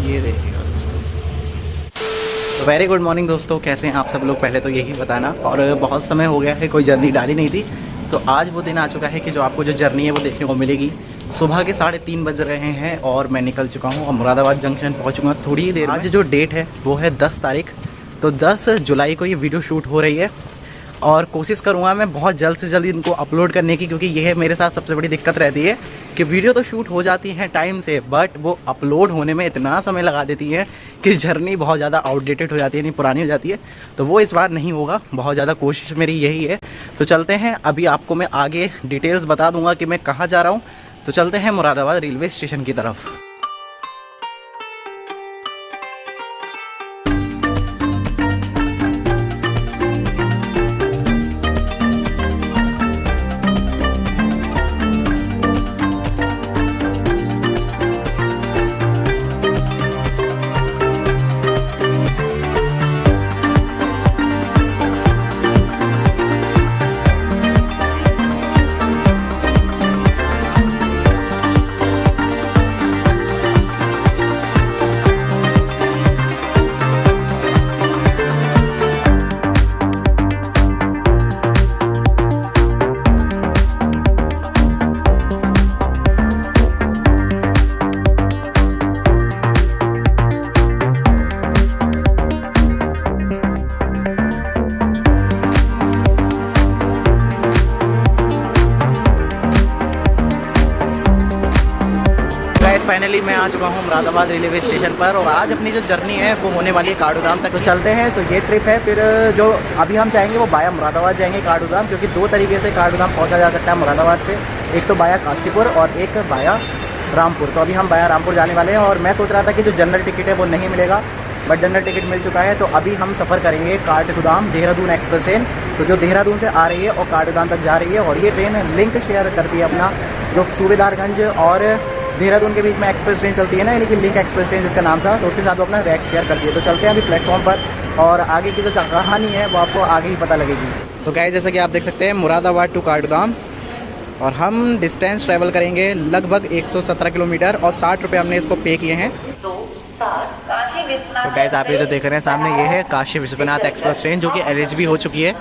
ये देखिएगा दोस्तों। तो वेरी गुड मॉर्निंग दोस्तों, कैसे हैं आप सब लोग? पहले तो यही बताना, और बहुत समय हो गया है कोई जर्नी डाली नहीं थी, तो आज वो दिन आ चुका है कि जो आपको जो जर्नी है वो देखने को मिलेगी। सुबह के 3:30 बज रहे हैं और मैं निकल चुका हूँ और मुरादाबाद जंक्शन पहुँच चुका थोड़ी ही देर। आज जो डेट है वो है 10 तारीख, तो 10 जुलाई को ये वीडियो शूट हो रही है और कोशिश करूँगा मैं बहुत जल्द से जल्द इनको अपलोड करने की, क्योंकि ये मेरे साथ सबसे बड़ी दिक्कत रहती है कि वीडियो तो शूट हो जाती है टाइम से, बट वो अपलोड होने में इतना समय लगा देती है कि जर्नी बहुत ज़्यादा आउटडेटेड हो जाती है, नहीं पुरानी हो जाती है। तो वो इस बार नहीं होगा, बहुत ज़्यादा कोशिश मेरी यही है। तो चलते हैं, अभी आपको मैं आगे डिटेल्स बता दूंगा कि मैं कहाँ जा रहा हूँ। तो चलते हैं मुरादाबाद रेलवे स्टेशन की तरफ। फाइनली मैं आ चुका हूँ मुरादाबाद रेलवे स्टेशन पर, और आज अपनी जो जर्नी है वो होने वाली है काठगोदाम तक। तो चलते हैं। तो ये ट्रिप है, फिर जो अभी हम जाएंगे वो बाया मुरादाबाद जाएंगे काठगोदाम, क्योंकि 2 तरीके से काठगोदाम पहुँचा जा सकता है मुरादाबाद से, एक तो बाया काशीपुर और एक बाया रामपुर। तो अभी हम बाया रामपुर जाने वाले हैं, और मैं सोच रहा था कि जो जनरल टिकट है वो नहीं मिलेगा, बट जनरल टिकट मिल चुका है। तो अभी हम सफ़र करेंगे काठगोदाम देहरादून एक्सप्रेस ट्रेन, तो जो देहरादून से आ रही है और काठगोदाम तक जा रही है। और ये ट्रेन लिंक शेयर करती है अपना, जो सूबेदारगंज और देहरादून के बीच में एक्सप्रेस ट्रेन चलती है ना, यानी कि लिंक एक्सप्रेस ट्रेन जिसका नाम था, तो उसके साथ वो अपना रैक शेयर करती है। तो चलते हैं अभी प्लेटफॉर्म पर, और आगे की जो कहानी है वो आपको आगे ही पता लगेगी। तो गाइस, जैसा कि आप देख सकते हैं मुरादाबाद टू काठगोदाम, और हम डिस्टेंस ट्रैवल करेंगे लगभग 117 किलोमीटर, और 60 रुपये हमने इसको पे किए हैं। तो गाइस, आप ये जो देख रहे हैं सामने, ये है काशी विश्वनाथ एक्सप्रेस ट्रेन, जो कि LHB हो चुकी है,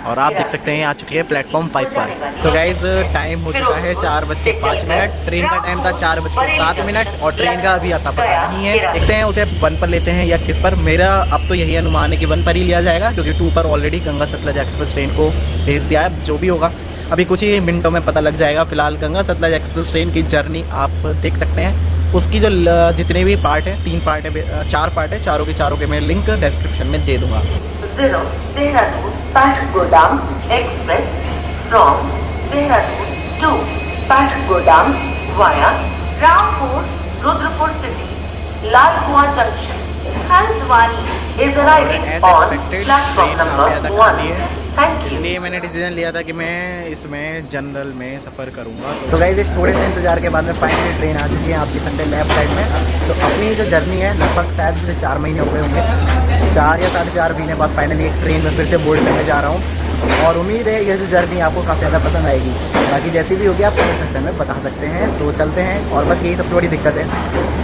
और आप देख सकते हैं आ चुकी है प्लेटफॉर्म 5 पर। सो गाइस, टाइम हो चुका है 4:05। ट्रेन का टाइम था 4:07, और ट्रेन का अभी आता पता नहीं है। देखते हैं उसे 1 पर लेते हैं या किस पर। मेरा अब तो यही अनुमान है कि 1 पर ही लिया जाएगा, क्योंकि 2 पर already Ganga Sutlej express train को भेज दिया है। जो भी होगा अभी कुछ ही मिनटों में पता लग जाएगा। फिलहाल गंगा सतलज एक्सप्रेस ट्रेन की जर्नी आप देख सकते हैं, उसकी जो जितने भी पार्ट है, 3 पार्ट है, 4 पार्ट है, चारों के मैं लिंक डिस्क्रिप्शन में दे दूंगा। Dehradun Kathgodam express from Dehradun to Kathgodam via Rampur Rudrapur city Lal Kuan junction Haldwani is arriving on platform number 1। इसलिए मैंने डिसीजन लिया था कि मैं इसमें जनरल में सफ़र करूंगा। तो गाइस, एक थोड़े से इंतजार के बाद में फाइनली ट्रेन आ चुकी है आपकी संडे लेफ्ट साइड में। तो अपनी जो जर्नी है लगभग शायद 4 महीने हो गए होंगे, 4 या 4.5 महीने बाद फाइनली एक ट्रेन में फिर से बोर्ड करने जा रहा हूँ, और उम्मीद है ये जो जर्नी आपको काफ़ी ज़्यादा पसंद आएगी। बाकी जैसी भी होगी आप कमेंट सेक्शन में बता सकते हैं। तो चलते हैं, और बस यही सबसे बड़ी दिक्कत है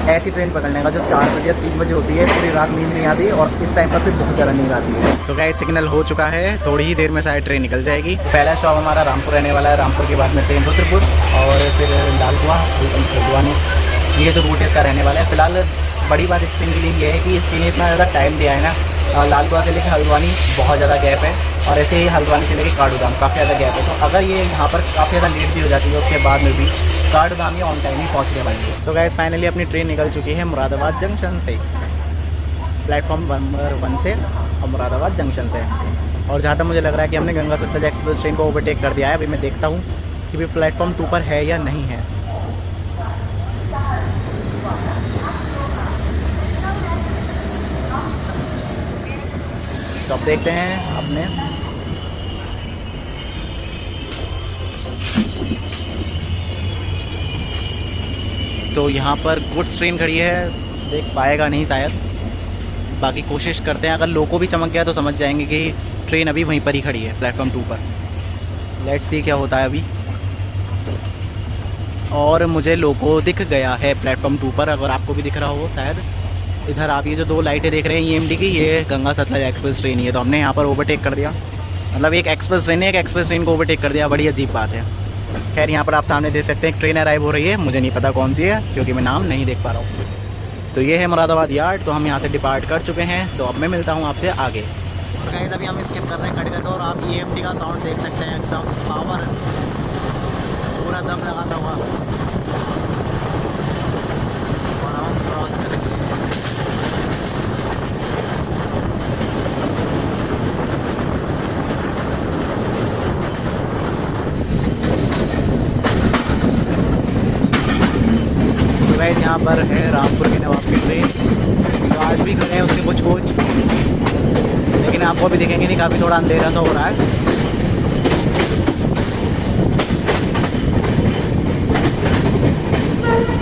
ऐसी ट्रेन पकड़ने का जो 4 बजे या 3 बजे होती है, पूरी रात नींद नहीं आती, और इस टाइम पर फिर बहुत ज़्यादा नींद आती है। सो गाइस, सिग्नल हो चुका है, थोड़ी ही देर में शायद ट्रेन निकल जाएगी। पहला स्टॉप हमारा रामपुर रहने वाला है, रामपुर के बाद में ट्रेन रुद्रपुर, और फिर लाल कुआं हल्द्वानी, ये जो रूट इसका रहने वाला है। फिलहाल बड़ी बात इस ट्रेन के लिए ये है कि इस ट्रेन ने इतना ज़्यादा टाइम दिया है ना, लाल कुआं से लेकर हल्द्वानी बहुत ज़्यादा गैप है, और ऐसे ही हल्द्वानी से लेकर काठगोदाम काफ़ी ज़्यादा गैप है। तो अगर ये यहाँ पर काफ़ी ज़्यादा लेट भी हो जाती है, उसके बाद में भी काठगोदाम ये ऑन टाइम ही पहुँचने वाली है। तो गाइस, फाइनली अपनी ट्रेन निकल चुकी है मुरादाबाद जंक्शन से, प्लेटफॉर्म नंबर 1 से, और मुरादाबाद जंक्शन से। और जहाँ तक मुझे लग रहा है कि हमने गंगा सतलज एक्सप्रेस ट्रेन को ओवरटेक कर दिया है। अभी मैं देखता हूँ कि भी प्लेटफॉर्म 2 पर है या नहीं है। तो अब देखते हैं अपने। तो यहाँ पर गुड्स ट्रेन खड़ी है, देख पाएगा नहीं शायद, बाकी कोशिश करते हैं। अगर लोको भी चमक गया तो समझ जाएंगे कि ट्रेन अभी वहीं पर ही खड़ी है, प्लेटफॉर्म 2 पर। लेट्स सी क्या होता है अभी। और मुझे लोगो दिख गया है प्लेटफॉर्म 2 पर, अगर आपको भी दिख रहा हो शायद। इधर आप ये जो 2 लाइटें देख रहे हैं EMD की, ये गंगा सतलज एक्सप्रेस ट्रेन ही है। तो हमने यहाँ पर ओवरटेक कर दिया, मतलब एक एक्सप्रेस ट्रेन है, एक एक्सप्रेस ट्रेन को ओवरटेक कर दिया। बड़ी अजीब बात है। खैर यहाँ पर आप सामने देख सकते हैं एक ट्रेन अराइव हो रही है, मुझे नहीं पता कौन सी है क्योंकि मैं नाम नहीं देख पा रहा हूँ। तो ये है मुरादाबाद यार्ड। तो हम यहाँ से डिपार्ट कर चुके हैं, तो अब मैं मिलता हूँ आपसे आगे। और गाइस अभी हम स्किप कर रहे हैं खड़गड़, और आप EMD का साउंड देख सकते हैं, एकदम पावर, पूरा दम लगाता हुआ। और हम क्रॉस करेंगे। तो गाइस यहाँ पर है रामपुर के नवाब की ट्रेन, तो आज भी खड़े हैं उसके कुछ कोच, लेकिन आपको भी दिखेंगे नहीं, काफ़ी थोड़ा अंधेरा सा हो रहा है।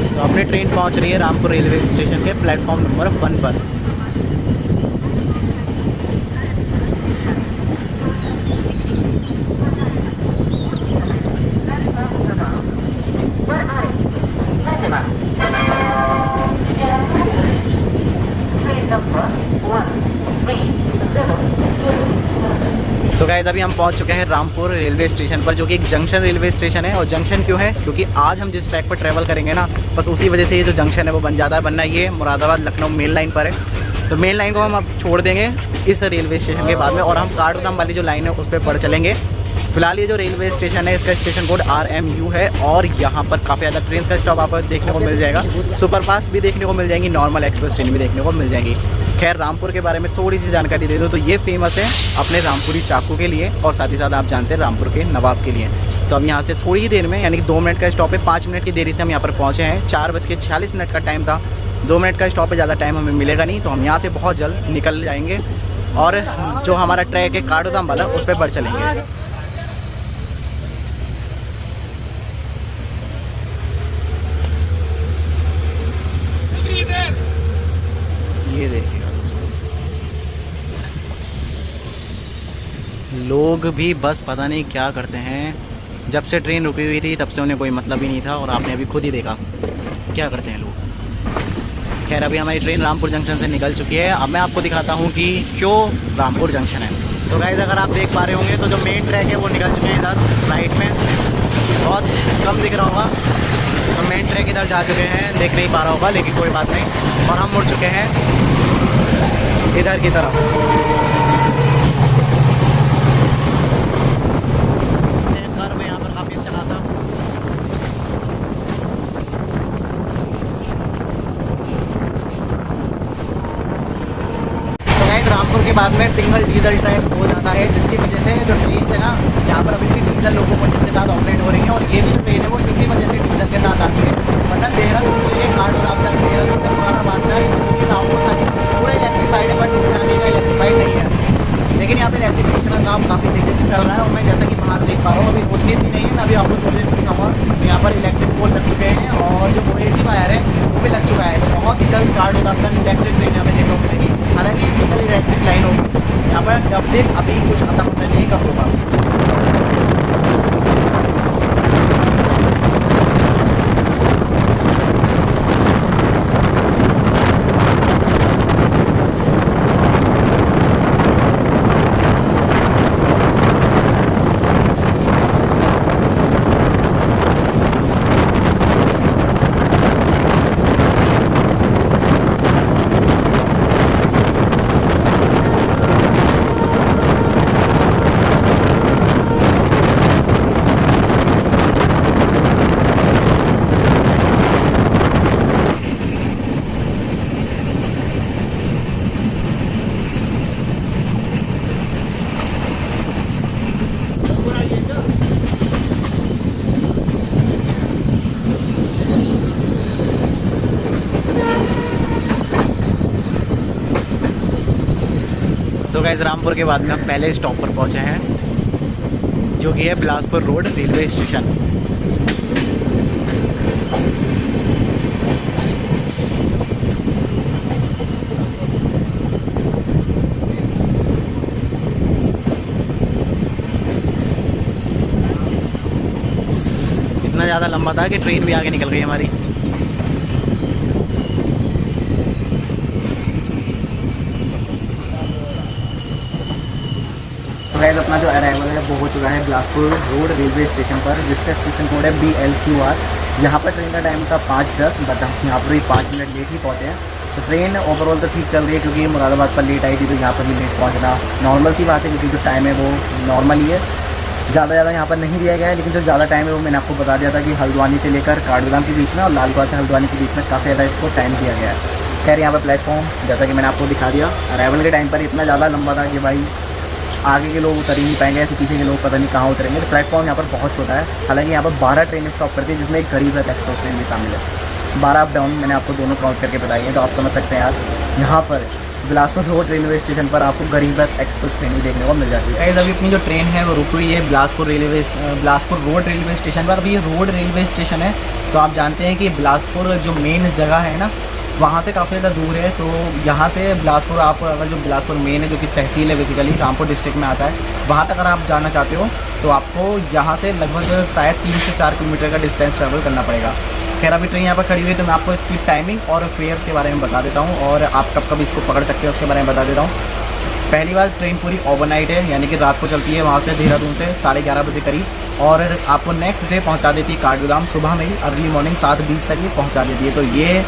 तो अपनी ट्रेन पहुंच रही है रामपुर रेलवे स्टेशन के प्लेटफॉर्म नंबर 1 पर। सो गाइस अभी हम पहुंच चुके हैं रामपुर रेलवे स्टेशन पर, जो कि एक जंक्शन रेलवे स्टेशन है। और जंक्शन क्यों है? क्योंकि आज हम जिस ट्रैक पर ट्रैवल करेंगे ना, बस उसी वजह से ये जो जंक्शन है वो बन जाता है। बनना ये मुरादाबाद लखनऊ मेन लाइन पर है। तो मेन लाइन को हम अब छोड़ देंगे इस रेलवे स्टेशन के बाद में, और हम काठगोदाम वाली जो लाइन है उस पर बढ़ चलेंगे। फिलहाल ये जो रेलवे स्टेशन है इसका स्टेशन कोड RMU है, और यहाँ पर काफ़ी ज़्यादा ट्रेन का स्टॉप आपको देखने को मिल जाएगा। सुपरफास्ट भी देखने को मिल जाएंगी, नॉर्मल एक्सप्रेस ट्रेन भी देखने को मिल जाएंगी। खैर रामपुर के बारे में थोड़ी सी जानकारी दे दो तो ये फेमस है अपने रामपुरी चाकू के लिए, और साथ ही साथ आप जानते हैं रामपुर के नवाब के लिए। तो हम यहाँ से थोड़ी ही देर में, यानी कि 2 मिनट का स्टॉप है, 5 मिनट की देरी से हम यहाँ पर पहुँचे हैं। 4:46 का टाइम था, 2 मिनट का स्टॉप है, ज़्यादा टाइम हमें मिलेगा नहीं। तो हम यहाँ से बहुत जल्द निकल जाएंगे, और जो हमारा ट्रैक है काठगोदाम वाला उस पर बढ़ चलेंगे। ये देखिएगा दोस्तों, लोग भी बस पता नहीं क्या करते हैं। जब से ट्रेन रुकी हुई थी तब से उन्हें कोई मतलब ही नहीं था, और आपने अभी खुद ही देखा क्या करते हैं लोग। खैर अभी हमारी ट्रेन रामपुर जंक्शन से निकल चुकी है। अब मैं आपको दिखाता हूँ कि क्यों रामपुर जंक्शन है। तो गाइस अगर आप देख पा रहे होंगे तो जो मेन ट्रैक है वो निकल चुके हैं इधर राइट में, बहुत कम दिख रहा होगा। तो मेन ट्रैक इधर जा चुके हैं, देख नहीं पा रहा होगा लेकिन कोई बात नहीं। और हम मुड़ चुके हैं इधर की तरफ। घर में यहाँ पर काफ़ी अच्छा खासा। तो गाइस रामपुर के बाद में सिंगल डीजल ट्रैक हो जाता है, जिसकी वजह से जो ट्रेन है ना यहाँ पर अभी भी डीजल लोकोमोटिव के साथ ऑपरेट हो रही है। और ये भी जो ट्रेन है वो इसी वजह से डीजल के साथ आती है, वरना देहरादून के लिए काठगोदाम तक, देहरादून तक मुरादाबाद तक, रामपुर तक पूरा इलेक्ट्रीफाइड है, बट उसमें आगे का इलेक्ट्रीफाइड नहीं है। लेकिन यहाँ पे इलेक्ट्रिफिकेशन का काम काफ़ी तेज़ी से चल रहा है, और मैं जैसा कि बाहर देख पा रहा हूँ अभी उतनी भी नहीं है। मैं अभी आपको थोड़ी देर में दिखाऊंगा। तो यहाँ पर इलेक्ट्रिक पोल लग चुके हैं, और जो OAG वायर है वो भी लग चुका है। तो बहुत ही जल्द काठगोदाम तक इलेक्ट्रिक ट्रेन यहाँ पे देखने को मिलेगी। हालांकि सिंगल इलेक्ट्रिक लाइन होगी, यहाँ पर डबलिंग अभी कुछ खत्म होने नहीं कब होगा। सो गाइस रामपुर के बाद में हम पहले स्टॉप पर पहुंचे हैं, जो कि है बिलासपुर रोड रेलवे स्टेशन। ज़्यादा लंबा था कि ट्रेन भी आगे निकल गई हमारी। गाइस अपना जो अराइवल है वो हो चुका है बिलासपुर रोड रेलवे स्टेशन पर, जिसका स्टेशन कोड है BLQR। यहाँ पर ट्रेन का टाइम था 5:10, बट हम यहाँ पर भी 5 मिनट लेट ही पहुँचे हैं। तो ट्रेन ओवरऑल तो ठीक चल रही है, क्योंकि मुरादाबाद पर लेट आई थी तो यहाँ पर भी लेट पहुँचना नॉर्मल सी बात है, क्योंकि जो टाइम है वो नॉर्मल ही है, ज़्यादा यहाँ पर नहीं दिया गया है। लेकिन जो ज़्यादा टाइम है वो मैंने आपको बता दिया था कि हल्द्वानी से लेकर काठगोदाम के बीच में और लालकुआं से हल्द्वानी के बीच में काफ़ी ज़्यादा इसको टाइम दिया गया है। खैर यहाँ पर प्लेटफॉर्म जैसा कि मैंने आपको दिखा दिया, अराइवल के टाइम पर इतना ज़्यादा लंबा था कि भाई आगे के लोग उतर ही नहीं पाएंगे, ऐसे पीछे के लोग पता नहीं कहाँ उतरेंगे। तो प्लेटफॉर्म यहाँ पर बहुत छोटा है। हालांकि यहाँ पर 12 ट्रेन स्टॉप करती है, जिसमें एक गरीब रथ एक्सप्रेस ट्रेन भी शामिल है। 12 अप डाउन मैंने आपको दोनों काउंट करके बताई है, तो आप समझ सकते हैं यार यहाँ पर बिलासपुर रोड रेलवे स्टेशन पर आपको गरीब रथ एक्सप्रेस ट्रेन ही देखने को मिल जाती है। गाइस अभी अपनी जो ट्रेन है वो रुक हुई है बिलासपुर रोड रेलवे स्टेशन पर। अभी ये रोड रेलवे स्टेशन है, तो आप जानते हैं कि बिलासपुर जो मेन जगह है ना, वहाँ से काफ़ी ज़्यादा दूर है। तो यहाँ से बिलासपुर, आप अगर जो बिलासपुर मेन है जो कि तहसील है बेसिकली रामपुर डिस्ट्रिक्ट में आता है, वहाँ तक अगर आप जाना चाहते हो तो आपको यहाँ से लगभग शायद 3 से 4 किलोमीटर का डिस्टेंस ट्रैवल करना पड़ेगा। खैर अभी ट्रेन यहाँ पर खड़ी हुई है, तो मैं आपको इसकी टाइमिंग और फेयर्स के बारे में बता देता हूँ, और आप कब कब इसको पकड़ सकते हो उसके बारे में बता देता हूँ। पहली बार ट्रेन पूरी ओवरनाइट है, यानी कि रात को चलती है वहाँ से देहरादून से 11:30 बजे करीब, और आपको नेक्स्ट डे पहुँचा देती है काठगोदाम सुबह में ही, अर्ली मॉर्निंग 7:20 तक ही पहुँचा देती है। तो ये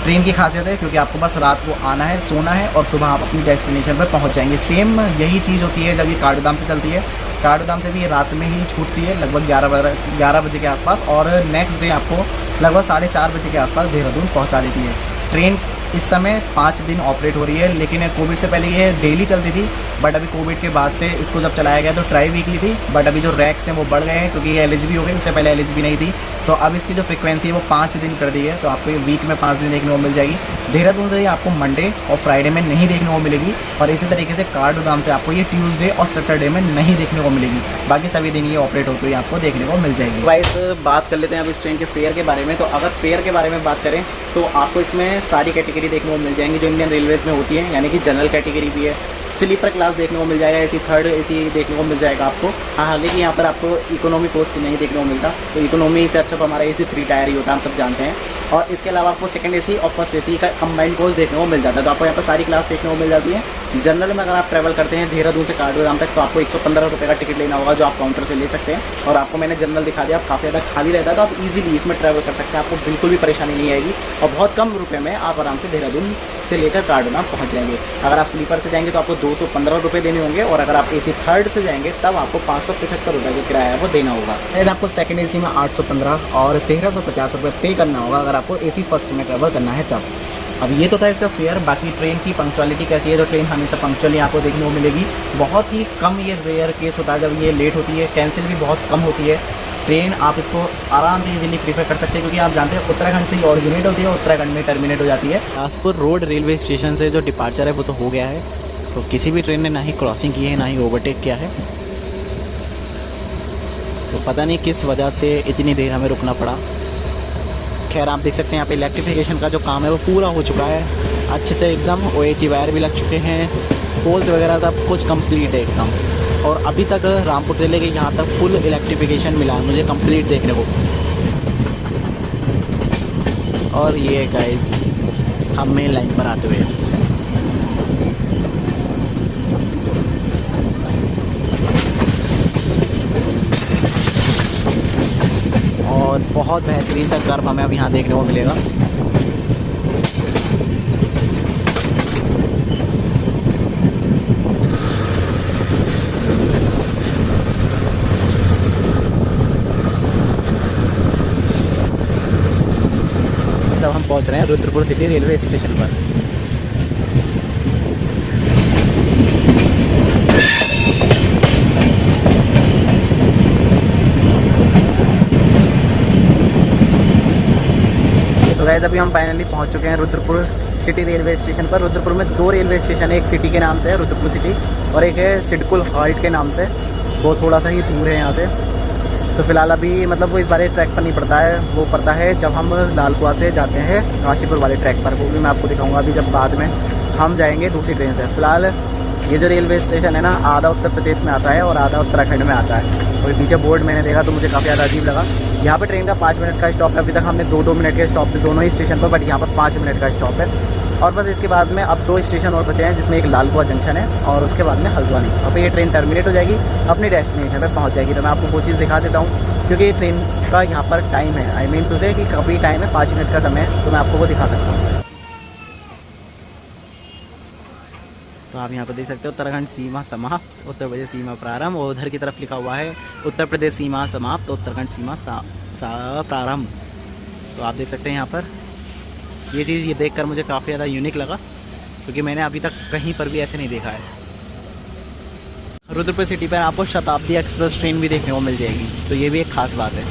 ट्रेन की खासियत है, क्योंकि आपको बस रात को आना है, सोना है, और सुबह आप अपनी डेस्टिनेशन पर पहुंच जाएंगे। सेम यही चीज़ होती है जब ये काठगोदाम से चलती है। काठगोदाम से भी ये रात में ही छूटती है लगभग 11 बजे के आसपास, और नेक्स्ट डे आपको लगभग 4:30 बजे के आसपास देहरादून पहुंचा देती है। ट्रेन इस समय 5 दिन ऑपरेट हो रही है, लेकिन कोविड से पहले ये डेली चलती थी, बट अभी कोविड के बाद से इसको जब चलाया गया तो ट्राई वीकली थी, बट अभी जो रैक्स हैं वो बढ़ गए हैं, क्योंकि ये LHB हो गई, उससे पहले LHB नहीं थी। तो अब इसकी जो फ्रिक्वेंसी है वो 5 दिन कर दी है, तो आपको ये वीक में 5 दिन देखने को मिल जाएगी। देहरादून से ही आपको मंडे और फ्राइडे में नहीं देखने को मिलेगी, और इसी तरीके से काठगोदाम से आपको ये ट्यूसडे और सैटरडे में नहीं देखने को मिलेगी। बाकी सभी दिन ये ऑपरेट होती हुई आपको देखने को मिल जाएगी। वाइस बात कर लेते हैं अब इस ट्रेन के फेयर के बारे में। तो अगर फेयर के बारे में बात करें तो आपको इसमें सारी कैटेगरी देखने को मिल जाएंगी जो इंडियन रेलवेज़ में होती है, यानी कि जनरल कैटेगरी भी है, स्लीपर क्लास देखने को मिल जाएगा, AC थर्ड AC देखने को मिल जाएगा आपको। हाँ, हालांकि यहाँ पर आपको इकोनॉमी कोस्ट नहीं देखने को मिलता, तो इकोनॉमी से अच्छा तो हमारा AC 3 टायर ही होता है, हम सब जानते हैं। और इसके अलावा आपको सेकंड AC और फर्स्ट AC का कंबाइंड कोस्ट देखने को मिल जाता है, तो आपको यहाँ पर सारी क्लास देखने को मिल जाती है। जनरल में अगर आप ट्रैवल करते हैं देहरादून से काठगोदाम तक, तो आपको 115 रुपये का टिकट लेना होगा, जो आप काउंटर से ले सकते हैं। और आपको मैंने जनरल दिखा दिया, आप काफ़ी ज़्यादा खाली रहता है, तो आप इजीली इसमें ट्रैवल कर सकते हैं, आपको बिल्कुल भी परेशानी नहीं आएगी, और बहुत कम रुपये में आप आराम से देहरादून से लेकर काठगोदाम पहुँच जाएंगे। अगर आप स्लीपर से जाएंगे तो आपको 215 रुपये देने होंगे, और अगर आप AC थर्ड से जाएंगे तब आपको 575 रुपये जो किराया है वो देना होगा। फिर आपको सेकंड AC में 815 और 1350 रुपये पे करना होगा अगर आपको AC फर्स्ट में ट्रैवल करना है तब। अब ये तो था इसका फेयर। बाकी ट्रेन की पंक्चुअलिटी कैसी है, तो ट्रेन हमेशा पंक्चुअली आपको देखने को मिलेगी। बहुत ही कम ये रेयर केस होता है जब ये लेट होती है, कैंसिल भी बहुत कम होती है ट्रेन। आप इसको आराम से इजीली प्रीफर कर सकते हैं, क्योंकि आप जानते हैं उत्तराखंड से ही ऑरिजिनेट होती है, उत्तराखंड में टर्मिनेट हो जाती है। बिलासपुर रोड रेलवे स्टेशन से जो डिपार्चर है वो तो हो गया है, तो किसी भी ट्रेन ने ना ही क्रॉसिंग की है ना ही ओवरटेक किया है, तो पता नहीं किस वजह से इतनी देर हमें रुकना पड़ा। खैर आप देख सकते हैं यहाँ पे इलेक्ट्रिफिकेशन का जो काम है वो पूरा हो चुका है अच्छे से एकदम। OHE वायर भी लग चुके हैं, पोल्स वगैरह सब कुछ कंप्लीट है एकदम, और अभी तक रामपुर से लेके यहाँ तक फुल इलेक्ट्रिफिकेशन मिला है मुझे कंप्लीट देखने को। और ये गाइस हम मेन लाइन पर आते हुए और बहुत बेहतरीन सा कर्व हमें अब यहाँ देखने को मिलेगा। अब हम पहुँच रहे हैं रुद्रपुर सिटी रेलवे स्टेशन पर। तो गाइस अभी हम फाइनली पहुंच चुके हैं रुद्रपुर सिटी रेलवे स्टेशन पर। रुद्रपुर में 2 रेलवे स्टेशन है, एक सिटी के नाम से है रुद्रपुर सिटी, और एक है सिडकुल हाल्ट के नाम से, वो थोड़ा सा ही दूर है यहाँ से। तो फिलहाल अभी मतलब वो इस बारे ट्रैक पर नहीं पड़ता है, वो पड़ता है जब हम लालकुआं से जाते हैं काशीपुर वाले ट्रैक पर, वो भी मैं आपको दिखाऊंगा अभी जब बाद में हम जाएंगे दूसरी ट्रेन से। फिलहाल ये जो रेलवे स्टेशन है ना, आधा उत्तर प्रदेश में आता है और आधा उत्तराखंड में आता है। और पीछे बोर्ड मैंने देखा तो मुझे काफ़ी ज़्यादा अजीब लगा, यहाँ पर ट्रेन का 5 मिनट का स्टॉप है। अभी तक हमने 2-2 मिनट के स्टॉप थे दोनों ही स्टेशन पर, बट यहाँ पर 5 मिनट का स्टॉप है। और बस इसके बाद में अब 2 स्टेशन और बचे हैं, जिसमें एक लाल कुआं जंक्शन है और उसके बाद में हल्द्वानी। अब ये ट्रेन टर्मिनेट हो जाएगी, अपनी डेस्टिनेशन पर पहुँच जाएगी। तो मैं आपको वो चीज़ दिखा देता हूँ, क्योंकि ट्रेन का यहाँ पर टाइम है, आई मीन टू से कि काफ़ी टाइम है, 5 मिनट का समय है, तो मैं आपको वो दिखा सकता हूँ। तो आप यहाँ पर देख सकते हो उत्तराखंड सीमा समाप्त, उत्तर प्रदेश सीमा प्रारंभ, और उधर की तरफ लिखा हुआ है उत्तर प्रदेश सीमा समाप्त, उत्तराखंड सीमा प्रारंभ। तो आप देख सकते हैं यहाँ पर ये चीज़, ये देखकर मुझे काफ़ी ज़्यादा यूनिक लगा, क्योंकि मैंने अभी तक कहीं पर भी ऐसे नहीं देखा है। रुद्रपुर सिटी पर आपको शताब्दी एक्सप्रेस ट्रेन भी देखने को मिल जाएगी, तो ये भी एक खास बात है।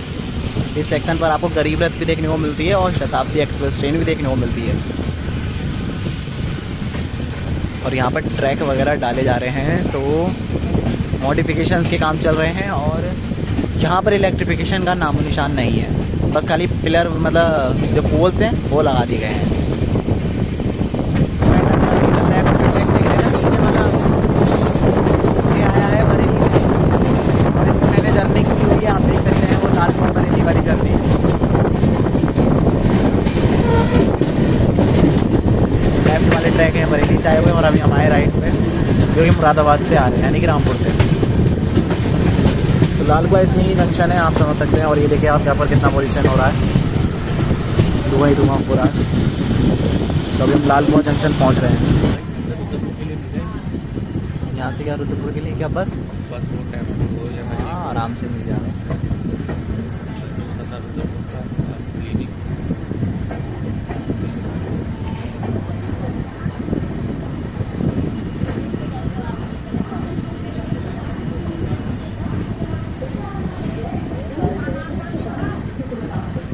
इस सेक्शन पर आपको गरीब रथ भी देखने को मिलती है और शताब्दी एक्सप्रेस ट्रेन भी देखने को मिलती है। और यहाँ पर ट्रैक वगैरह डाले जा रहे हैं, तो मॉडिफिकेशंस के काम चल रहे हैं। और यहाँ पर इलेक्ट्रिफिकेशन का नामो निशान नहीं है, बस खाली पिलर मतलब जो पोल्स हैं वो लगा दिए गए हैं। ये आया है बरेली से, और इसमें मैंने जर्नी की हुई है, आप देख सकते हैं वो लाल कुआं बरेली वाली जर्नी। लेफ्ट वाले ट्रैक हैं बरेली से आए हुए, और अभी हम आए राइट पे, जो कि मुरादाबाद से आ रहे हैं, यानी कि रामपुर से। तो लाल कुआं इसमें ही जंक्शन है, आप समझ सकते हैं। और ये देखिए आप यहाँ पर कितना पोल्यूशन हो रहा है, धुआं ही धुआं हो रहा है। तो अभी हम लाल कुआं जंक्शन पहुँच रहे हैं। यहाँ से क्या रुद्रपुर के लिए क्या बस हाँ आराम से मिल जाएगा।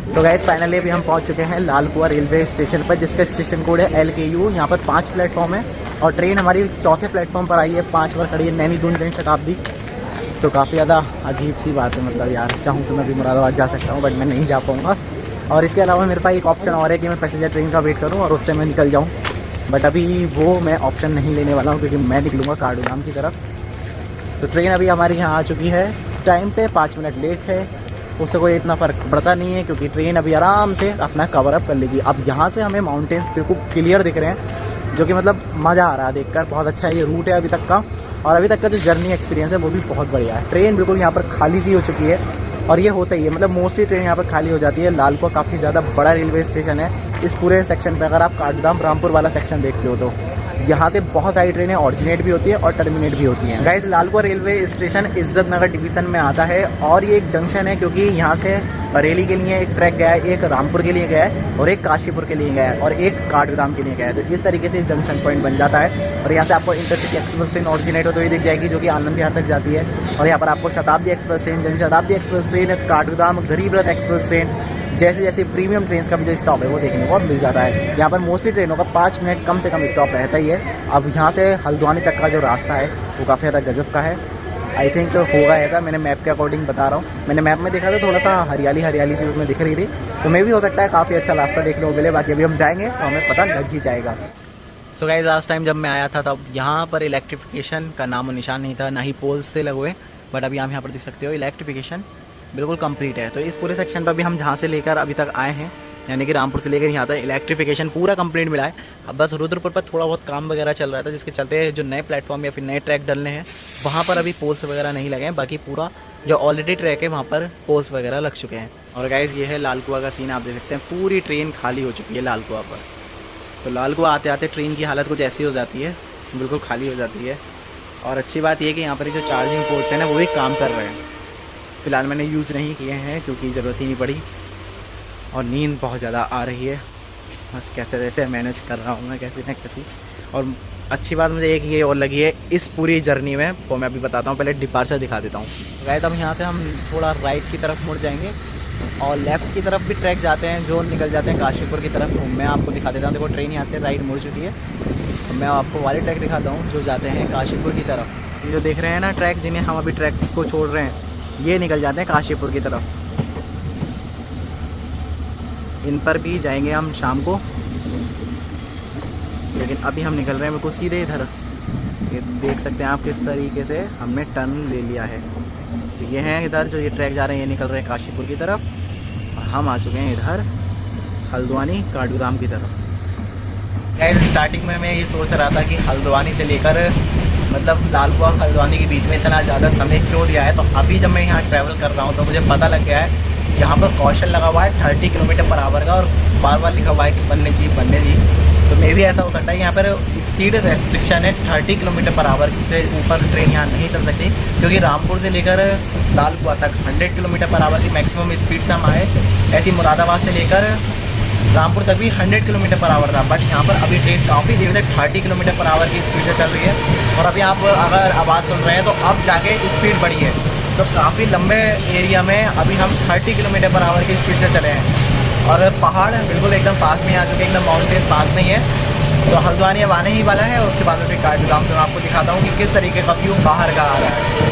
तो गाइस फाइनली अभी हम पहुंच चुके हैं लाल कुआं रेलवे स्टेशन पर, जिसका स्टेशन कोड है LKU। यहाँ पर 5 प्लेटफॉर्म है और ट्रेन हमारी 4थे प्लेटफॉर्म पर आई है, 5 बार खड़ी है, नैनी-दून जनशताब्दी। तो काफ़ी ज़्यादा अजीब सी बात है, मतलब यार चाहूँ तो मैं भी मुरादाबाद जा सकता हूँ, बट मैं नहीं जा पाऊँगा। और इसके अलावा मेरे पास एक ऑप्शन और है कि मैं पैसेंजर ट्रेन का वेट करूँ और उससे मैं निकल जाऊँ, बट अभी वो मैं ऑप्शन नहीं लेने वाला हूँ, क्योंकि मैं निकलूँगा काठगोदाम की तरफ। तो ट्रेन अभी हमारी यहाँ आ चुकी है, टाइम से 5 मिनट लेट है, उससे कोई इतना फ़र्क पड़ता नहीं है, क्योंकि ट्रेन अभी आराम से अपना कवर अप कर लेगी। अब यहाँ से हमें माउंटेन्स बिल्कुल क्लियर दिख रहे हैं, जो कि मतलब मज़ा आ रहा है देखकर, बहुत अच्छा ये रूट है अभी तक का। और अभी तक का जो जर्नी एक्सपीरियंस है वो भी बहुत बढ़िया है। ट्रेन बिल्कुल यहाँ पर खाली सी हो चुकी है, और ये होता ही है, मतलब मोस्टली ट्रेन यहाँ पर खाली हो जाती है। लाल कुआं काफ़ी ज़्यादा बड़ा रेलवे स्टेशन है इस पूरे सेक्शन पर। अगर आप काठगोदाम रामपुर वाला सेक्शन देखते हो तो यहाँ से बहुत सारी ट्रेनें ऑरिजिनेट भी होती है और टर्मिनेट भी होती हैं। गाइस लाल कुआं रेलवे स्टेशन इज्जत नगर डिवीज़न में आता है, और ये एक जंक्शन है, क्योंकि यहाँ से बरेली के लिए एक ट्रैक गया है, एक रामपुर के लिए गया है, और एक काशीपुर के लिए गया है, और एक काठगोदाम के लिए गया है। तो इस तरीके से जंक्शन पॉइंट बन जाता है। और यहाँ से आपको इंटरसिटी एक्सप्रेस ट्रेन ऑरिजिनेट होती हुई दिख जाएगी, जो कि आनंद विहार तक जाती है। और यहाँ पर आपको शताब्दी express train, Janshatabdi express train, Kathgodam, गरीब रथ एक्सप्रेस ट्रेन, जैसे जैसे प्रीमियम ट्रेन का भी जो स्टॉप है वो देखने को मिल जाता है। यहाँ पर मोस्टली ट्रेनों का 5 मिनट कम से कम स्टॉप रहता ही है। अब यहाँ से हल्द्वानी तक का जो रास्ता है वो काफ़ी ज़्यादा गजब का है, आई थिंक होगा ऐसा, मैंने मैप के अकॉर्डिंग बता रहा हूँ। मैंने मैप में देखा था, थोड़ा सा हरियाली हरियाली सी उसमें दिख रही थी, तो मे भी हो सकता है काफ़ी अच्छा रास्ता देखने को मिले। बाकी अभी हम जाएंगे तो हमें पता लग ही जाएगा। सो गाइस लास्ट टाइम जब मैं आया था तब यहाँ पर इलेक्ट्रिफिकेशन का नामो निशान नहीं था, ना ही पोल्स थे लगे हुए, बट अभी आप यहाँ पर देख सकते हो इलेक्ट्रिफिकेशन बिल्कुल कंप्लीट है। तो इस पूरे सेक्शन पर भी हम जहाँ से लेकर अभी तक आए हैं, यानी कि रामपुर से लेकर यहाँ तक इलेक्ट्रिफिकेशन पूरा कंप्लीट मिला है। अब बस रुद्रपुर पर थोड़ा बहुत काम वगैरह चल रहा था, जिसके चलते जो नए प्लेटफॉर्म या फिर नए ट्रैक डलने हैं वहाँ पर अभी पोल्स वगैरह नहीं लगे हैं। बाकी पूरा जो ऑलरेडी ट्रैक है वहाँ पर पोल्स वगैरह लग चुके हैं। और गाइस ये है लाल कुआं का सीन, आप देख सकते हैं पूरी ट्रेन खाली हो चुकी है लाल कुआं पर। तो लाल कुआं आते आते ट्रेन की हालत कुछ ऐसी हो जाती है, बिल्कुल खाली हो जाती है। और अच्छी बात यह कि यहाँ पर जो चार्जिंग पोर्ट्स हैं ना वो भी काम कर रहे हैं। फ़िलहाल मैंने यूज़ नहीं किए हैं क्योंकि ज़रूरत ही नहीं पड़ी, और नींद बहुत ज़्यादा आ रही है, बस कैसे वैसे मैनेज कर रहा हूँ मैं कैसे न कैसी। और अच्छी बात मुझे एक ये और लगी है इस पूरी जर्नी में, वो मैं अभी बताता हूँ, पहले डिपार्चर दिखा देता हूँ। गाइस अब यहाँ से हम थोड़ा राइट की तरफ मुड़ जाएंगे और लेफ़्ट की तरफ भी ट्रैक जाते हैं जो निकल जाते हैं काशीपुर की तरफ। मैं आपको दिखा देता हूँ, देखो ट्रेन यहाँ से राइट मुड़ चुकी है। मैं आपको वाले ट्रैक दिखाता हूँ जो जाते हैं काशीपुर की तरफ। ये जो देख रहे हैं ना ट्रैक, जिन्हें हम अभी ट्रैक को छोड़ रहे हैं, ये निकल जाते हैं काशीपुर की तरफ। इन पर भी जाएंगे हम शाम को, लेकिन अभी हम निकल रहे हैं बिल्कुल सीधे इधर। ये देख सकते हैं आप किस तरीके से हमने टर्न ले लिया है। तो ये हैं इधर जो ये ट्रैक जा रहे हैं, ये निकल रहे हैं काशीपुर की तरफ। हम आ चुके हैं इधर हल्द्वानी काठगोदाम की तरफ। स्टार्टिंग में मैं ये सोच रहा था कि हल्द्वानी से लेकर मतलब लाल कुआं हल्द्वानी के बीच में इतना ज़्यादा समय क्यों दिया है। तो अभी जब मैं यहाँ ट्रैवल कर रहा हूँ तो मुझे पता लग गया है यहाँ पर कॉशन लगा हुआ है 30 किलोमीटर पर आवर का, और बार बार लिखा हुआ है कि बनने जी। तो मे भी ऐसा हो सकता है यहाँ पर स्पीड रेस्ट्रिक्शन है 30 किलोमीटर पर आवर से ऊपर ट्रेन यहाँ नहीं चल सकती, क्योंकि रामपुर से लेकर लाल कुआं तक 100 किलोमीटर पर आवर की मैक्सिमम स्पीड से हम आए। ऐसी मुरादाबाद से लेकर रामपुर तक भी 100 किलोमीटर पर आवर था, बट यहाँ पर अभी ट्रेन काफ़ी देर से 30 किलोमीटर पर आवर की स्पीड से चल रही है। और अभी आप अगर आवाज़ सुन रहे हैं तो अब जाके स्पीड बढ़ी है, तो काफ़ी लंबे एरिया में अभी हम 30 किलोमीटर पर आवर की स्पीड से चले हैं। और पहाड़ बिल्कुल एकदम पास में आ चुके हैं, एकदम माउंटेन पास में ही है। तो हल्द्वानी अब आने ही वाला है, उसके बाद में फिर काठगोदाम से मैं आपको दिखाता हूँ कि किस तरीके का व्यू बाहर का आ रहा है।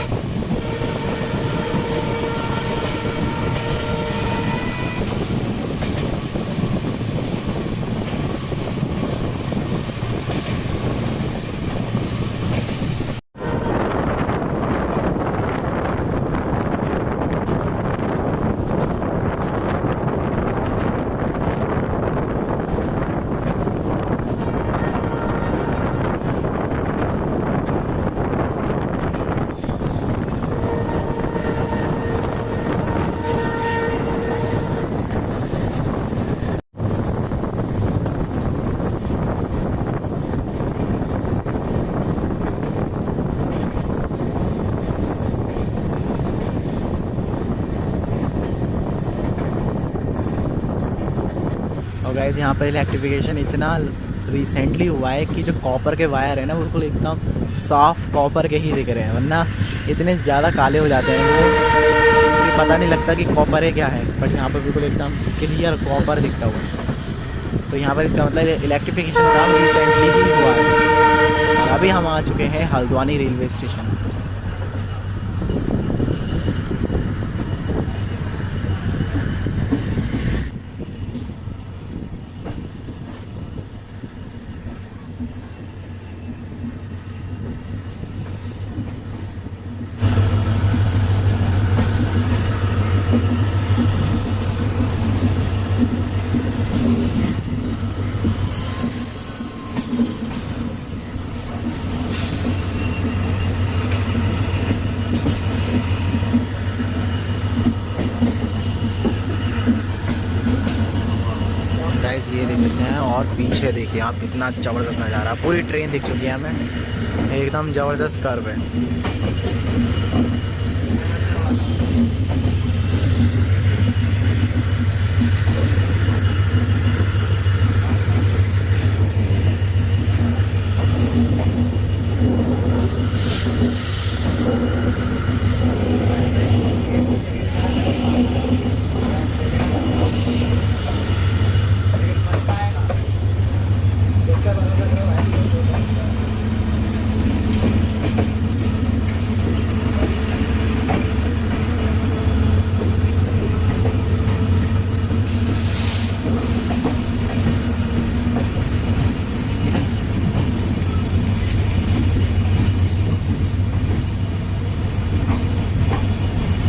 और गाइस यहाँ पर इलेक्ट्रिफिकेशन इतना रिसेंटली हुआ है कि जो कॉपर के वायर है ना बिल्कुल एकदम साफ कॉपर के ही दिख रहे हैं, वरना इतने ज़्यादा काले हो जाते हैं वो कि पता नहीं लगता कि कॉपर है क्या है। बट यहाँ पर बिल्कुल एकदम क्लियर कॉपर दिखता हुआ। तो यहाँ पर इसका मतलब इलेक्ट्रिफिकेशन काम रिसेंटली ही हुआ है। और अभी हम आ चुके हैं हल्द्वानी रेलवे स्टेशन। ये देख सकते हैं, और पीछे देखिए आप कितना ज़बरदस्त नज़ारा, पूरी ट्रेन दिख चुकी है हमें, एकदम ज़बरदस्त कर्व है।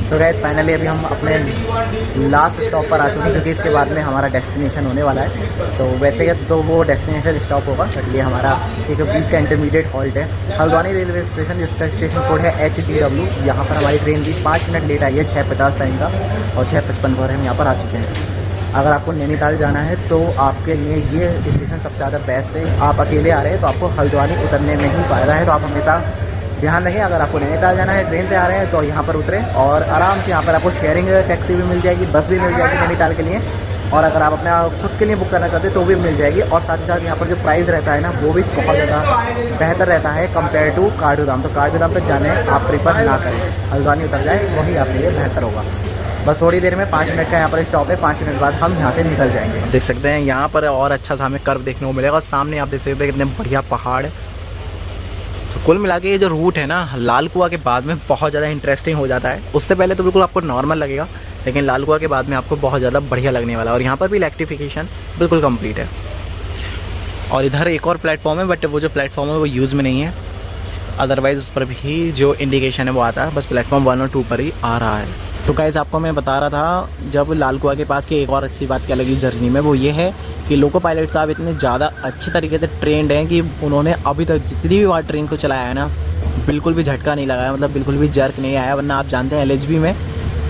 सो गाइस फाइनली अभी हम अपने लास्ट स्टॉप पर आ चुके हैं, क्योंकि इसके बाद में हमारा डेस्टिनेशन होने वाला है। तो वैसे तो वो डेस्टिनेशन स्टॉप होगा, बट ये हमारा एक बीच का इंटरमीडिएट हॉल्ट है हल्द्वानी रेलवे स्टेशन, जिसका स्टेशन कोड है HDW। यहाँ पर हमारी ट्रेन भी 5 मिनट लेट आई है 6:50 टाइम का, और 6:55 पर हम यहाँ पर आ चुके हैं। अगर आपको नैनीताल जाना है तो आपके लिए ये स्टेशन सबसे ज़्यादा बेस्ट है। आप अकेले आ रहे हैं तो आपको हल्द्वानी उतरने में ही फ़ायदा है, तो आप हमेशा ध्यान रखें। अगर आपको नैनीताल जाना है, ट्रेन से आ रहे हैं, तो यहाँ पर उतरें, और आराम से यहाँ पर आपको शेयरिंग टैक्सी भी मिल जाएगी, बस भी मिल जाएगी नैनीताल के लिए, और अगर आप अपना खुद के लिए बुक करना चाहते हैं तो भी मिल जाएगी। और साथ ही साथ यहाँ पर जो प्राइस रहता है ना, वो भी बहुत ज़्यादा बेहतर रहता है कंपेयर टू काठगोदाम। तो काठगोदाम पर जाने आप प्रीफर ना करें, हल्द्वानी उतर जाए, वही आपके लिए बेहतर होगा। बस थोड़ी देर में 5 मिनट का यहाँ पर स्टॉप है, 5 मिनट बाद हम यहाँ से निकल जाएंगे। देख सकते हैं यहाँ पर और अच्छा सा हमें कर्व देखने को मिलेगा। सामने आप देख सकते हैं कितने बढ़िया पहाड़ है। तो कुल मिला के ये जो रूट है ना, लाल कुआं के बाद में बहुत ज़्यादा इंटरेस्टिंग हो जाता है। उससे पहले तो बिल्कुल आपको नॉर्मल लगेगा, लेकिन लाल कुआं के बाद में आपको बहुत ज़्यादा बढ़िया लगने वाला है। और यहाँ पर भी इलेक्ट्रिफिकेशन बिल्कुल कंप्लीट है। और इधर एक और प्लेटफॉर्म है, बट वो जो प्लेटफॉर्म है वो यूज़ में नहीं है, अदरवाइज़ उस पर भी जो इंडिकेशन है वो आता है, बस प्लेटफॉर्म 1 और 2 पर ही आ रहा है। तो गाइस आपको मैं बता रहा था जब लाल कुआं के पास की एक और अच्छी बात क्या लगी जर्नी में, वो ये है कि लोको पायलट साहब इतने ज़्यादा अच्छी तरीके से ट्रेंड हैं कि उन्होंने अभी तक जितनी भी बार ट्रेन को चलाया है ना, बिल्कुल भी झटका नहीं लगाया, मतलब बिल्कुल भी जर्क नहीं आया। वरना आप जानते हैं LHB में,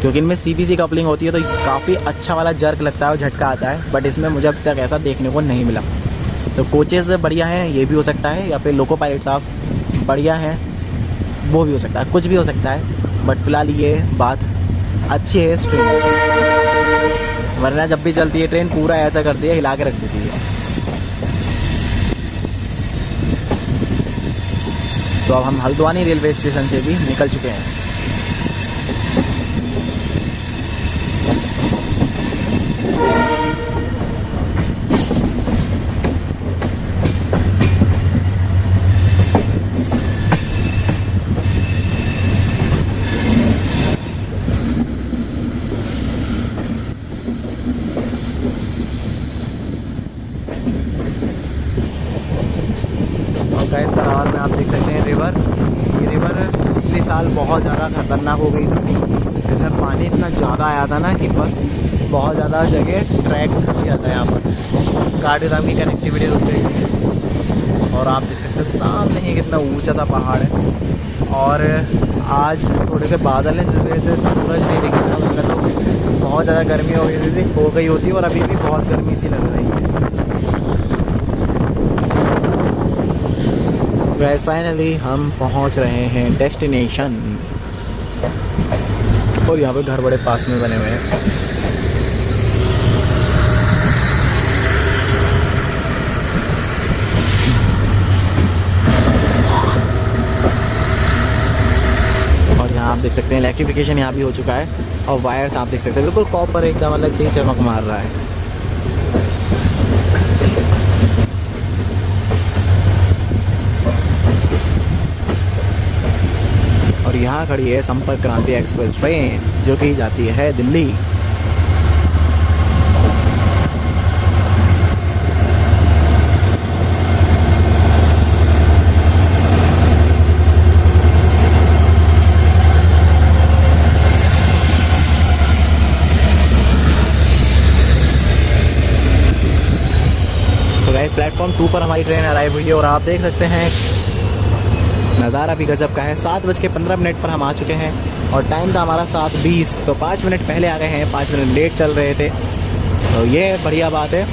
क्योंकि इनमें CBC कपलिंग होती है तो काफ़ी अच्छा वाला जर्क लगता है और झटका आता है, बट इसमें मुझे अभी तक ऐसा देखने को नहीं मिला। तो कोचेज़ बढ़िया हैं, ये भी हो सकता है, या फिर लोको पायलट साहब बढ़िया हैं, वो भी हो सकता है, कुछ भी हो सकता है, बट फिलहाल ये बात अच्छी है इस ट्रेन में। वरना जब भी चलती है ट्रेन पूरा ऐसा करती है, हिला के रख देती है। तो अब हम हल्द्वानी रेलवे स्टेशन से भी निकल चुके हैं। गाइस करावल में आप देख सकते हैं रिवर, ये रिवर पिछले साल बहुत ज़्यादा खतरनाक हो गई थी। इसमें पानी इतना ज़्यादा आया था ना कि बस बहुत ज़्यादा जगह ट्रैक फंस जाता है यहाँ पर, काठगोदाम की कनेक्टिविटी रुक गई है। और आप देख सकते हैं सामने ही कितना ऊंचा सा पहाड़ है। और आज थोड़े से बादल हैं जिस वजह से सूरज नहीं दिख रहा, वरना तो बहुत ज़्यादा गर्मी हो गई होती और अभी भी बहुत गर्मी सी लग रही है। गाइस फाइनली हम पहुंच रहे हैं डेस्टिनेशन, और यहाँ पे घर बड़े पास में बने हुए हैं। और यहाँ आप देख सकते हैं इलेक्ट्रिफिकेशन यहाँ भी हो चुका है, और वायर्स आप देख सकते हैं बिल्कुल कॉपर एकदम अलग से ही चमक मार रहा है। और यहाँ खड़ी है संपर्क क्रांति एक्सप्रेस ट्रेन जो कि जाती है दिल्ली। तो गाइस प्लेटफॉर्म 2 पर हमारी ट्रेन अराइव हुई है, और आप देख सकते हैं नज़ारा भी गजब का है। 7:15 पर हम आ चुके हैं, और टाइम था हमारा 7:20, तो 5 मिनट पहले आ गए हैं, 5 मिनट लेट चल रहे थे। तो ये बढ़िया बात है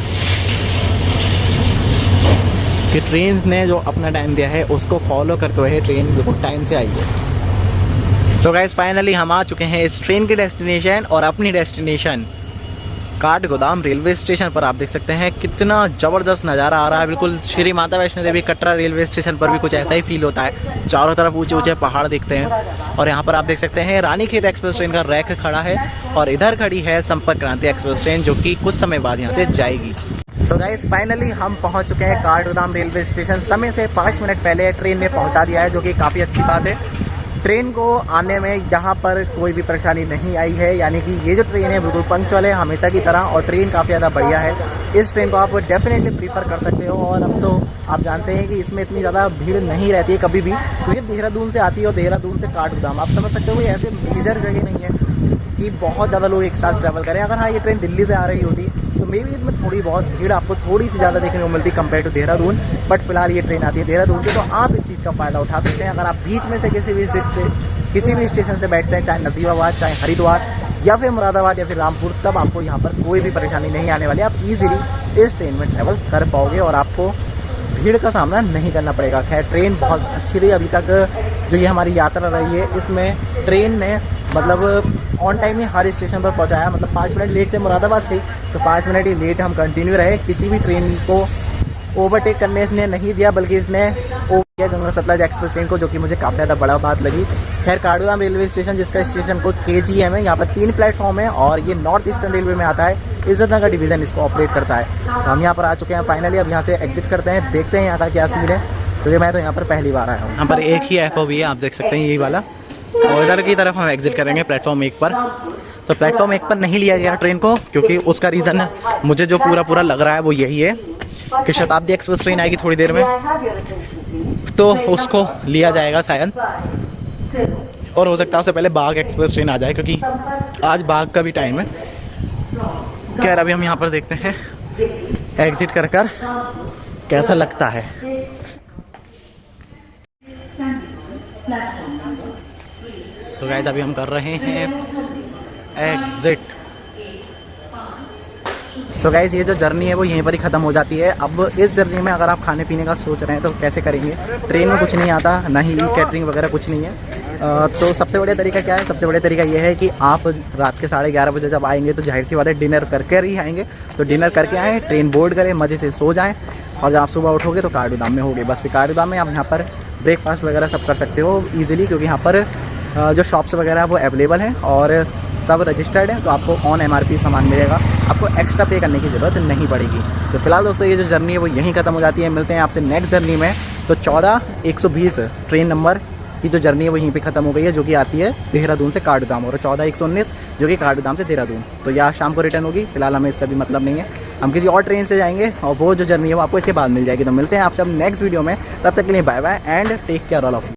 कि ट्रेन ने जो अपना टाइम दिया है उसको फॉलो करते हुए ट्रेन बिल्कुल टाइम से आई है। सो गाइस फाइनली हम आ चुके हैं इस ट्रेन की डेस्टिनेशन, और अपनी डेस्टिनेशन काठगोदाम रेलवे स्टेशन पर। आप देख सकते हैं कितना ज़बरदस्त नज़ारा आ रहा है, बिल्कुल श्री माता वैष्णो देवी कटरा रेलवे स्टेशन पर भी कुछ ऐसा ही फील होता है। चारों तरफ ऊंचे ऊंचे पहाड़ दिखते हैं, और यहाँ पर आप देख सकते हैं रानीखेत एक्सप्रेस ट्रेन का रैक खड़ा है, और इधर खड़ी है संपर्क क्रांति एक्सप्रेस ट्रेन जो कि कुछ समय बाद यहाँ से जाएगी। सो गाइस फाइनली हम पहुँच चुके हैं काठगोदाम रेलवे स्टेशन। समय से 5 मिनट पहले ट्रेन ने पहुँचा दिया है, जो कि काफ़ी अच्छी बात है। ट्रेन को आने में यहाँ पर कोई भी परेशानी नहीं आई है, यानी कि ये जो ट्रेन है बिल्कुल पंक्चुअल है हमेशा की तरह, और ट्रेन काफ़ी ज़्यादा बढ़िया है। इस ट्रेन को आप डेफिनेटली प्रीफर कर सकते हो। और अब तो आप जानते हैं कि इसमें इतनी ज़्यादा भीड़ नहीं रहती है कभी भी, क्योंकि देहरादून से आती है, और देहरादून से काठगोदाम आप समझ सकते हो कोई ऐसे मेजर जगह नहीं है कि बहुत ज़्यादा लोग एक साथ ट्रैवल करें। अगर हाँ ये ट्रेन दिल्ली से आ रही होती तो मे भी इसमें थोड़ी बहुत भीड़ आपको थोड़ी सी ज़्यादा देखने को मिलती कंपेयर टू देहरादून, बट फिलहाल ये ट्रेन आती है देहरादून से, तो आप इस चीज़ का फ़ायदा उठा सकते हैं। अगर आप बीच में से किसी भी स्टेशन से बैठते हैं, चाहे नजीबाबाद, चाहे हरिद्वार, या फिर मुरादाबाद, या फिर रामपुर, तब आपको यहाँ पर कोई भी परेशानी नहीं आने वाली। आप इजीली इस ट्रेन में ट्रैवल कर पाओगे और आपको भीड़ का सामना नहीं करना पड़ेगा। खैर ट्रेन बहुत अच्छी थी अभी तक जो ये हमारी यात्रा रही है, इसमें ट्रेन ने मतलब on time he her station पर पहुँचाया। मतलब 5 मिनट लेट थे मुरादाबाद से, तो 5 मिनट ही लेट हम कंटिन्यू रहे। किसी भी ट्रेन को ओवरटेक करने इसने नहीं दिया, बल्कि इसने ओवर किया गंगा सतलज एक्सप्रेस ट्रेन को, जो कि मुझे काफ़ी ज़्यादा बड़ा बात लगी। खैर काठगोदाम रेलवे स्टेशन, जिसका स्टेशन कोड KGM है, यहाँ पर 3 प्लेटफॉर्म है, और ये नॉर्थ ईस्टर्न रेलवे में आता है। इज्जतनगर डिवीज़न इसको ऑपरेट करता है। तो हम यहाँ पर आ चुके हैं फाइनली। अब यहाँ से एग्जिट करते हैं, देखते हैं यहाँ का क्या सीन है, क्योंकि मैं तो यहाँ पर पहली बार आया हूँ। यहाँ पर एक ही FOB है, आप देख सकते हैं यही वाला, और इधर की तरफ हम एग्जिट करेंगे प्लेटफॉर्म 1 पर। तो प्लेटफॉर्म 1 पर नहीं लिया गया ट्रेन को, क्योंकि उसका रीज़न मुझे जो पूरा लग रहा है वो यही है कि शताब्दी एक्सप्रेस ट्रेन आएगी थोड़ी देर में, तो उसको लिया जाएगा शायद, और हो सकता है उससे पहले बाघ एक्सप्रेस ट्रेन आ जाए, क्योंकि आज बाग का भी टाइम है। खैर अभी हम यहाँ पर देखते हैं एग्जिट कर कैसा लगता है। तो गाइस अभी हम कर रहे हैं एग्जिट। सो गाइस ये जो जर्नी है वो यहीं पर ही ख़त्म हो जाती है। अब इस जर्नी में अगर आप खाने पीने का सोच रहे हैं तो कैसे करेंगे, ट्रेन में कुछ नहीं आता, ना ही कैटरिंग वगैरह कुछ नहीं है। तो सबसे बढ़िया तरीका क्या है, सबसे बढ़िया तरीका ये है कि आप रात के 11:30 बजे जब आएंगे तो जाहिर सी बात है डिनर करके ही आएंगे। तो डिनर करके आएँ, ट्रेन बोर्ड करें, मज़े से सो जाएँ, और जब आप सुबह उठोगे तो काठगोदाम में होगे। बस फिर काठगोदाम में आप यहाँ पर ब्रेकफास्ट वगैरह सब कर सकते हो ईजिली, क्योंकि यहाँ पर जो शॉप्स वगैरह है वो अवेलेबल हैं और सब रजिस्टर्ड है। तो आपको ऑन MRP सामान मिलेगा, आपको एक्स्ट्रा पे करने की ज़रूरत नहीं पड़ेगी। तो फिलहाल दोस्तों ये जो जर्नी है वो यहीं ख़त्म हो जाती है। मिलते हैं आपसे नेक्स्ट जर्नी में। तो 14-120 ट्रेन नंबर की जो जर्नी है वो यहीं पे ख़त्म हो गई है, जो कि आती है देहरादून से काठगोदाम, और 14-119 जो कि काठगोदाम से देहरादून। तो यह शाम को रिटर्न होगी। फिलहाल हमें इससे भी मतलब नहीं है, हम किसी और ट्रेन से जाएंगे और वो जो जर्नी है वो आपको इसके बाद मिल जाएगी। तो मिलते हैं आपसे अब नेक्स्ट वीडियो में, तब तक के लिए bye bye and take care all of.